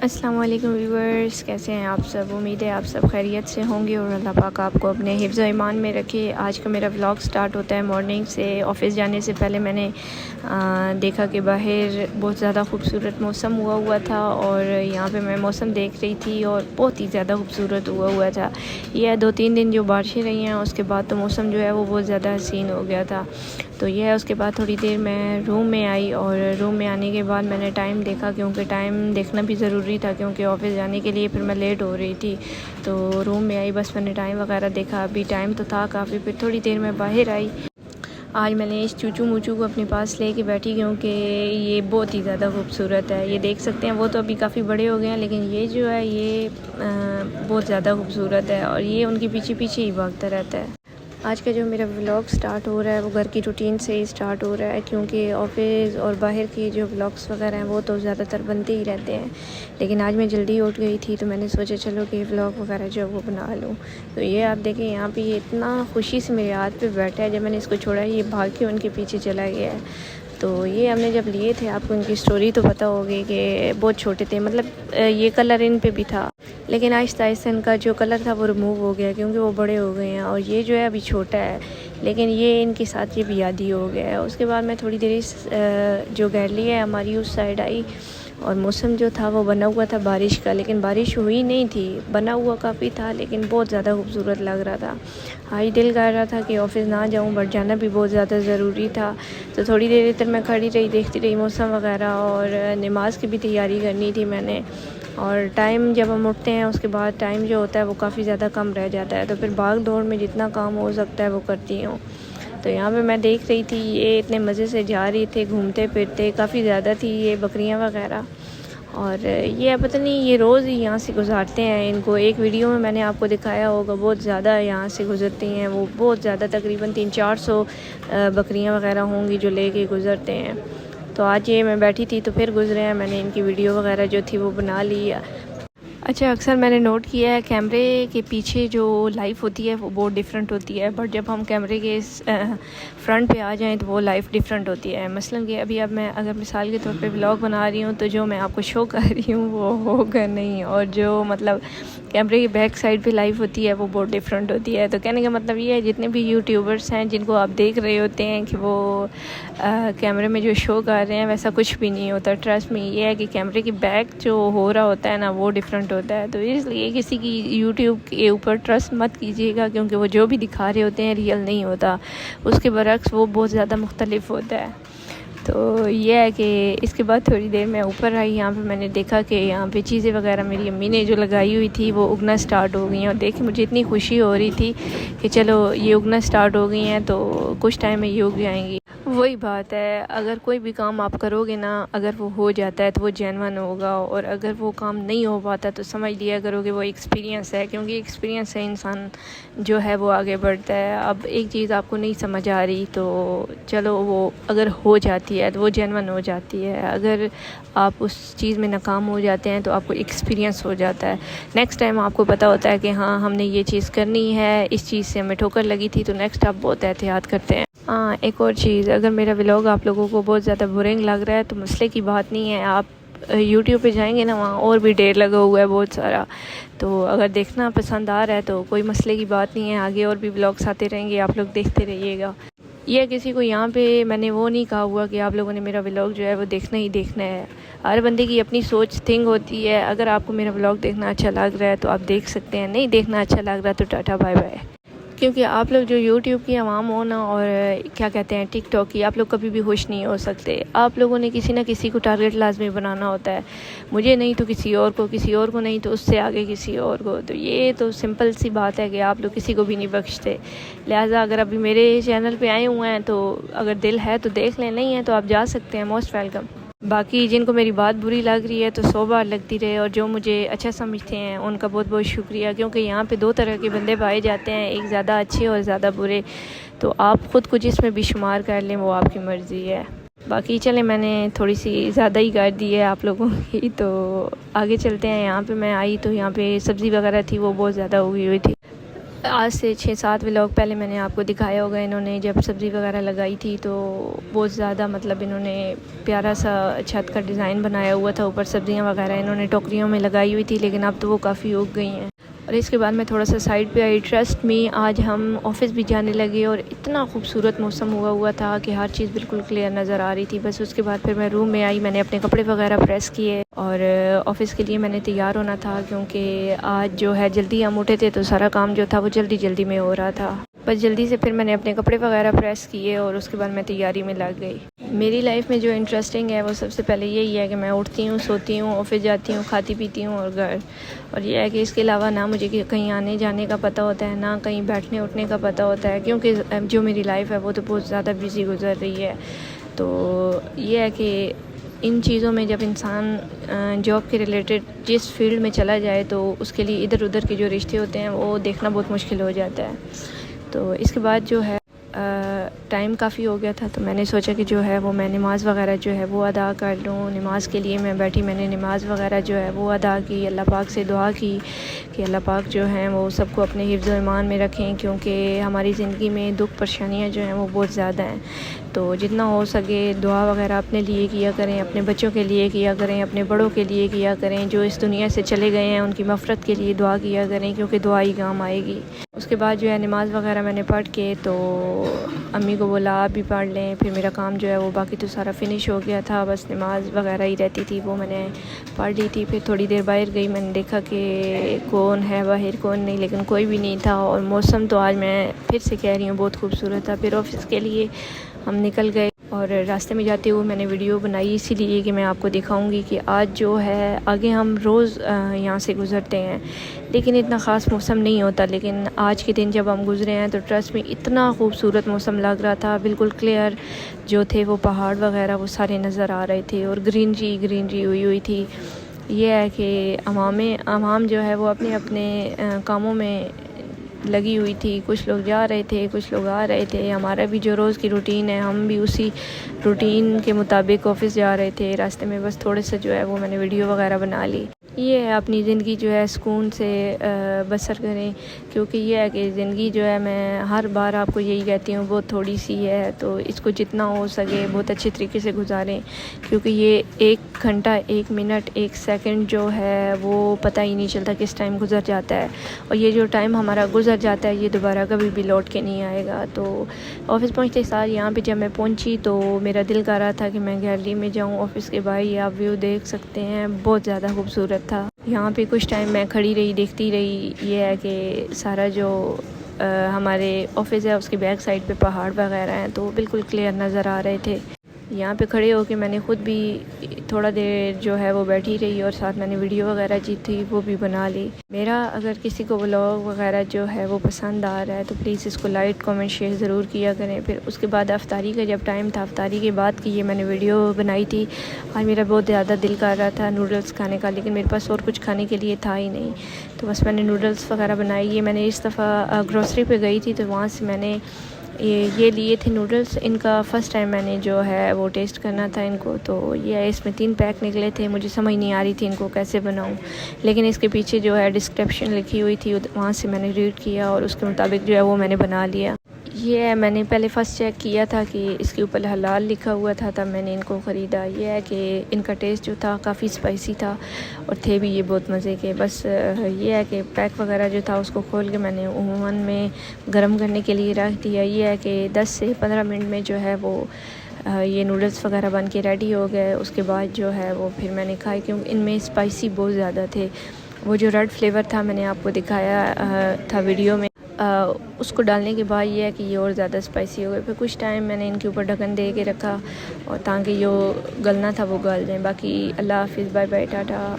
अस्सलाम वालेकुम व्यूअर्स, कैसे हैं आप सब। उम्मीद है आप सब खैरियत से होंगे और अल्लाह पाक आपको अपने हिफ्ज़ व ईमान में रखे। आज का मेरा व्लॉग स्टार्ट होता है मॉर्निंग से। ऑफ़िस जाने से पहले मैंने देखा कि बाहर बहुत ज़्यादा खूबसूरत मौसम हुआ था और यहाँ पे मैं मौसम देख रही थी और बहुत ही ज़्यादा खूबसूरत हुआ था। यह 2-3 दिन जो बारिशें रही हैं उसके बाद तो मौसम जो है वो बहुत ज़्यादा हसीन हो गया था। तो यह उसके बाद थोड़ी देर मैं रूम में आई और रूम में आने के बाद मैंने टाइम देखा, क्योंकि टाइम देखना भी ज़रूरी था क्योंकि ऑफ़िस जाने के लिए फिर मैं लेट हो रही थी। तो रूम में आई, बस मैंने टाइम वगैरह देखा, अभी टाइम तो था काफ़ी। फिर थोड़ी देर में बाहर आई। आज मैंने इस चूचू मूचू को अपने पास लेके बैठी क्योंकि ये बहुत ही ज़्यादा खूबसूरत है। ये देख सकते हैं, वो तो अभी काफ़ी बड़े हो गए हैं लेकिन ये जो है ये बहुत ज़्यादा खूबसूरत है और ये उनके पीछे पीछे ही भागता रहता है। आज का जो मेरा व्लॉग स्टार्ट हो रहा है वो घर की रूटीन से ही स्टार्ट हो रहा है, क्योंकि ऑफ़िस और बाहर के जो व्लॉग्स वगैरह हैं वो तो ज़्यादातर बनते ही रहते हैं। लेकिन आज मैं जल्दी उठ गई थी तो मैंने सोचा चलो कि व्लॉग वगैरह जो है वो बना लूँ। तो ये आप देखें, यहाँ पे ये इतना खुशी से मेरे हाथ पे बैठा है। जब मैंने इसको छोड़ा ये भाग के उनके पीछे चला गया है। तो ये हमने जब लिए थे, आपको इनकी स्टोरी तो पता होगी कि बहुत छोटे थे, मतलब ये कलर इन पे भी था लेकिन आहिस्ता आहिस्ता इनका जो कलर था वो रिमूव हो गया क्योंकि वो बड़े हो गए हैं। और ये जो है अभी छोटा है लेकिन ये इनके साथ ये भी यादी हो गया है। उसके बाद मैं थोड़ी देर इस जो गैलरी है हमारी उस साइड आई और मौसम जो था वो बना हुआ था बारिश का, लेकिन बारिश हुई नहीं थी। बना हुआ काफ़ी था लेकिन बहुत ज़्यादा खूबसूरत लग रहा था। आज दिल कर रहा था कि ऑफ़िस ना जाऊं, बट जाना भी बहुत ज़्यादा ज़रूरी था। तो थोड़ी देर इधर मैं खड़ी रही, देखती रही मौसम वगैरह, और नमाज़ की भी तैयारी करनी थी मैंने। और टाइम जब हम उठते हैं उसके बाद टाइम जो होता है वो काफ़ी ज़्यादा कम रह जाता है, तो फिर भाग दौड़ में जितना काम हो सकता है वो करती हूँ। तो यहाँ पे मैं देख रही थी ये इतने मज़े से जा रही थे, घूमते फिरते, काफ़ी ज़्यादा थी ये बकरियाँ वगैरह। और ये पता नहीं ये रोज़ ही यहाँ से गुज़ारते हैं। इनको एक वीडियो में मैंने आपको दिखाया होगा, बहुत ज़्यादा यहाँ से गुज़रती हैं वो, बहुत ज़्यादा, तकरीबन 300-400 बकरियाँ वगैरह होंगी जो लेके गुज़रते हैं। तो आज ये मैं बैठी थी तो फिर गुज़रे हैं, मैंने इनकी वीडियो वगैरह जो थी वो बना ली। अच्छा, अक्सर मैंने नोट किया है कैमरे के पीछे जो लाइफ होती है वो बहुत डिफरेंट होती है, बट जब हम कैमरे के फ्रंट पे आ जाएं तो वो लाइफ डिफरेंट होती है। मसलन कि अभी अब मैं अगर मिसाल के तौर पे व्लॉग बना रही हूँ तो जो मैं आपको शो कर रही हूँ वो होगा नहीं, और जो मतलब कैमरे की बैक साइड पे लाइफ होती है वो बहुत डिफरेंट होती है। तो कहने का मतलब ये है, जितने भी यूट्यूबर्स हैं जिनको आप देख रहे होते हैं कि वो कैमरे में जो शो कर रहे हैं वैसा कुछ भी नहीं होता। ट्रस्ट में ये है कि कैमरे की बैक जो हो रहा होता है ना वो डिफरेंट होता है। तो इसलिए किसी की यूट्यूब के ऊपर ट्रस्ट मत कीजिएगा, क्योंकि वो जो भी दिखा रहे होते हैं रियल नहीं होता, उसके बरक्स वो बहुत ज़्यादा मुख्तलिफ होता है। तो ये है कि इसके बाद थोड़ी देर मैं ऊपर आई, यहाँ पे मैंने देखा कि यहाँ पे चीज़ें वगैरह मेरी अम्मी ने जो लगाई हुई थी वो उगना स्टार्ट हो गई हैं। और देख के मुझे इतनी खुशी हो रही थी कि चलो ये उगना स्टार्ट हो गई हैं तो कुछ टाइम में ये उग जाएंगी। वही बात है, अगर कोई भी काम आप करोगे ना, अगर वो हो जाता है तो वो जेन्युइन होगा, और अगर वो काम नहीं हो पाता तो समझ लिया करोगे वो एक्सपीरियंस है, क्योंकि एक्सपीरियंस से इंसान जो है वो आगे बढ़ता है। अब एक चीज़ आपको नहीं समझ आ रही तो चलो वो अगर हो जाती है तो वो जेन्युइन हो जाती है। अगर आप उस चीज़ में नाकाम हो जाते हैं तो आपको एक्सपीरियंस हो जाता है। नेक्स्ट टाइम आपको पता होता है कि हाँ हमने ये चीज़ करनी है, इस चीज़ से हमें ठोकर लगी थी, तो नेक्स्ट आप बहुत एहतियात करते हैं। हाँ, एक और चीज़, अगर मेरा व्लॉग आप लोगों को बहुत ज़्यादा बोरिंग लग रहा है तो मसले की बात नहीं है। आप यूट्यूब पे जाएंगे ना, वहाँ और भी ढेर लगा हुआ है बहुत सारा, तो अगर देखना पसंद आ रहा है तो कोई मसले की बात नहीं है। आगे और भी व्लॉग्स आते रहेंगे, आप लोग देखते रहिएगा। यह किसी को यहाँ पे मैंने वो नहीं कहा हुआ कि आप लोगों ने मेरा व्लॉग जो है वो देखना ही देखना है। हर बंदे की अपनी सोच थिंग होती है। अगर आपको मेरा व्लॉग देखना अच्छा लग रहा है तो आप देख सकते हैं, नहीं देखना अच्छा लग रहा है तो टाटा बाय बाय। क्योंकि आप लोग जो यूट्यूब की आवाम हो ना, और क्या कहते हैं टिकटॉक की, आप लोग कभी भी खुश नहीं हो सकते। आप लोगों ने किसी ना किसी को टारगेट लाजमी बनाना होता है, मुझे नहीं तो किसी और को, किसी और को नहीं तो उससे आगे किसी और को। तो ये तो सिंपल सी बात है कि आप लोग किसी को भी नहीं बख्शते। लिहाजा अगर अभी मेरे चैनल पे आए हुए हैं तो अगर दिल है तो देख लें, नहीं है तो आप जा सकते हैं, मोस्ट वेलकम। बाकी जिनको मेरी बात बुरी लग रही है तो 100 बार लगती रहे, और जो मुझे अच्छा समझते हैं उनका बहुत बहुत शुक्रिया, क्योंकि यहाँ पे 2 तरह के बंदे पाए जाते हैं, एक ज़्यादा अच्छे और ज़्यादा बुरे। तो आप ख़ुद को जिसमें भी शुमार कर लें वो आपकी मर्ज़ी है। बाकी चले, मैंने थोड़ी सी ज़्यादा ही कर दी है आप लोगों की, तो आगे चलते हैं। यहाँ पे मैं आई तो यहाँ पे सब्ज़ी वगैरह थी वो बहुत ज़्यादा उगी हुई थी। आज से 6-7 व्लॉग पहले मैंने आपको दिखाया होगा, इन्होंने जब सब्ज़ी वगैरह लगाई थी तो बहुत ज़्यादा मतलब इन्होंने प्यारा सा छत का डिज़ाइन बनाया हुआ था, ऊपर सब्ज़ियाँ वगैरह इन्होंने टोकरियों में लगाई हुई थी, लेकिन अब तो वो काफ़ी उग गई हैं। और इसके बाद मैं थोड़ा सा साइड पे आई। ट्रस्ट में आज हम ऑफ़िस भी जाने लगे और इतना खूबसूरत मौसम हुआ था कि हर चीज़ बिल्कुल क्लियर नज़र आ रही थी। बस उसके बाद फिर मैं रूम में आई, मैंने अपने कपड़े वगैरह प्रेस किए और ऑफ़िस के लिए मैंने तैयार होना था, क्योंकि आज जो है जल्दी हम उठे थे तो सारा काम जो था वो जल्दी में हो रहा था। बस जल्दी से फिर मैंने अपने कपड़े वगैरह प्रेस किए और उसके बाद मैं तैयारी में लग गई। मेरी लाइफ में जो इंटरेस्टिंग है वो सबसे पहले यही है कि मैं उठती हूँ, सोती हूँ, ऑफिस जाती हूँ, खाती पीती हूँ और घर। और ये है कि इसके अलावा ना मुझे कहीं आने जाने का पता होता है, ना कहीं बैठने उठने का पता होता है, क्योंकि जो मेरी लाइफ है वो तो बहुत ज़्यादा बिजी गुजर रही है। तो ये है कि इन चीज़ों में जब इंसान जॉब के रिलेटेड जिस फील्ड में चला जाए तो उसके लिए इधर उधर के जो रिश्ते होते हैं वो देखना बहुत मुश्किल हो जाता है। तो इसके बाद जो है टाइम काफ़ी हो गया था, तो मैंने सोचा कि जो है वो मैं नमाज़ वगैरह जो है वो अदा कर लूँ। नमाज़ के लिए मैं बैठी, मैंने नमाज़ वगैरह जो है वो अदा की, अल्लाह पाक से दुआ की कि अल्लाह पाक जो हैं वो सबको अपने हिफ्ज़ व ईमान में रखें, क्योंकि हमारी ज़िंदगी में दुख परेशानियाँ जो हैं वो बहुत ज़्यादा हैं। तो जितना हो सके दुआ वगैरह अपने लिए किया करें, अपने बच्चों के लिए किया करें, अपने बड़ों के लिए किया करें, जो इस दुनिया से चले गए हैं उनकी मफ़रत के लिए दुआ किया करें, क्योंकि दुआ ही काम आएगी। उसके बाद जो है नमाज़ वगैरह मैंने पढ़ के तो अम्मी को बोला आप भी पढ़ लें। फिर मेरा काम जो है वो बाकी तो सारा फिनिश हो गया था, बस नमाज़ वगैरह ही रहती थी, वो मैंने पढ़ ली थी। फिर थोड़ी देर बाहर गई, मैंने देखा कि कौन है बाहर कौन नहीं, लेकिन कोई भी नहीं था। और मौसम तो आज मैं फिर से कह रही हूँ बहुत खूबसूरत था। फिर ऑफिस के लिए हम निकल गए और रास्ते में जाते हुए मैंने वीडियो बनाई इसीलिए कि मैं आपको दिखाऊंगी कि आज जो है आगे हम रोज़ यहाँ से गुज़रते हैं, लेकिन इतना ख़ास मौसम नहीं होता। लेकिन आज के दिन जब हम गुज़रे हैं तो ट्रस्ट में इतना खूबसूरत मौसम लग रहा था, बिल्कुल क्लियर जो थे वो पहाड़ वगैरह वो सारे नज़र आ रहे थे और ग्रीनरी हुई थी। ये है कि अवाम जो है वो अपने अपने कामों में लगी हुई थी, कुछ लोग जा रहे थे, कुछ लोग आ रहे थे। हमारा भी जो रोज़ की रूटीन है, हम भी उसी रूटीन के मुताबिक ऑफिस जा रहे थे। रास्ते में बस थोड़े से जो है वो मैंने वीडियो वगैरह बना ली। ये है अपनी ज़िंदगी जो है सुकून से बसर करें, क्योंकि ये है कि ज़िंदगी जो है मैं हर बार आपको यही कहती हूँ बहुत थोड़ी सी है, तो इसको जितना हो सके बहुत अच्छे तरीके से गुजारें, क्योंकि ये 1 घंटा 1 मिनट 1 सेकंड जो है वो पता ही नहीं चलता किस टाइम गुजर जाता है। और ये जो टाइम हमारा गुजर जाता है ये दोबारा कभी भी लौट के नहीं आएगा। तो ऑफ़िस पहुँचते सार यहाँ पे जब मैं पहुँची तो मेरा दिल कर रहा था कि मैं गैलरी में जाऊँ। ऑफ़िस के बाहर आप व्यू देख सकते हैं, बहुत ज़्यादा खूबसूरत था। यहाँ पे कुछ टाइम मैं खड़ी रही, देखती रही। ये है कि सारा जो हमारे ऑफिस है उसकी बैक साइड पे पहाड़ वगैरह हैं तो बिल्कुल क्लियर नज़र आ रहे थे। यहाँ पे खड़े होके मैंने ख़ुद भी थोड़ा देर जो है वो बैठी रही और साथ मैंने वीडियो वगैरह जी थी वो भी बना ली। मेरा अगर किसी को व्लॉग वगैरह जो है वो पसंद आ रहा है तो प्लीज़ इसको लाइक कमेंट शेयर ज़रूर किया करें। फिर उसके बाद अफ्तारी का जब टाइम था, अफ्तारी के बाद की ये मैंने वीडियो बनाई थी। आज मेरा बहुत ज़्यादा दिल कर रहा था नूडल्स खाने का, लेकिन मेरे पास और कुछ खाने के लिए था ही नहीं, तो बस मैंने नूडल्स वगैरह बनाई। ये मैंने इस दफ़ा ग्रोसरी पर गई थी तो वहाँ से मैंने ये लिए थे नूडल्स। इनका फ़र्स्ट टाइम मैंने जो है वो टेस्ट करना था इनको, तो ये इसमें 3 पैक निकले थे। मुझे समझ नहीं आ रही थी इनको कैसे बनाऊं, लेकिन इसके पीछे जो है डिस्क्रिप्शन लिखी हुई थी, वहाँ से मैंने रीड किया और उसके मुताबिक जो है वो मैंने बना लिया। ये है, मैंने पहले फ़र्स्ट चेक किया था कि इसके ऊपर हलाल लिखा हुआ था, तब मैंने इनको ख़रीदा। ये है कि इनका टेस्ट जो था काफ़ी स्पाइसी था और थे भी ये बहुत मज़े के। बस ये है कि पैक वगैरह जो था उसको खोल के मैंने ओवन में गर्म करने के लिए रख दिया। ये है कि 10 से 15 मिनट में जो है वो ये नूडल्स वगैरह बन के रेडी हो गए। उसके बाद जो है वो फिर मैंने खाए, क्योंकि इनमें स्पाइसी बहुत ज़्यादा थे। वो जो रेड फ्लेवर था मैंने आपको दिखाया था वीडियो में, उसको डालने के बाद ये है कि ये और ज़्यादा स्पाइसी हो गए। फिर कुछ टाइम मैंने इनके ऊपर ढक्कन दे के रखा और ताकि जो गलना था वो गल जाए। बाकी अल्लाह हाफिज़, बाय बाय, टाटा।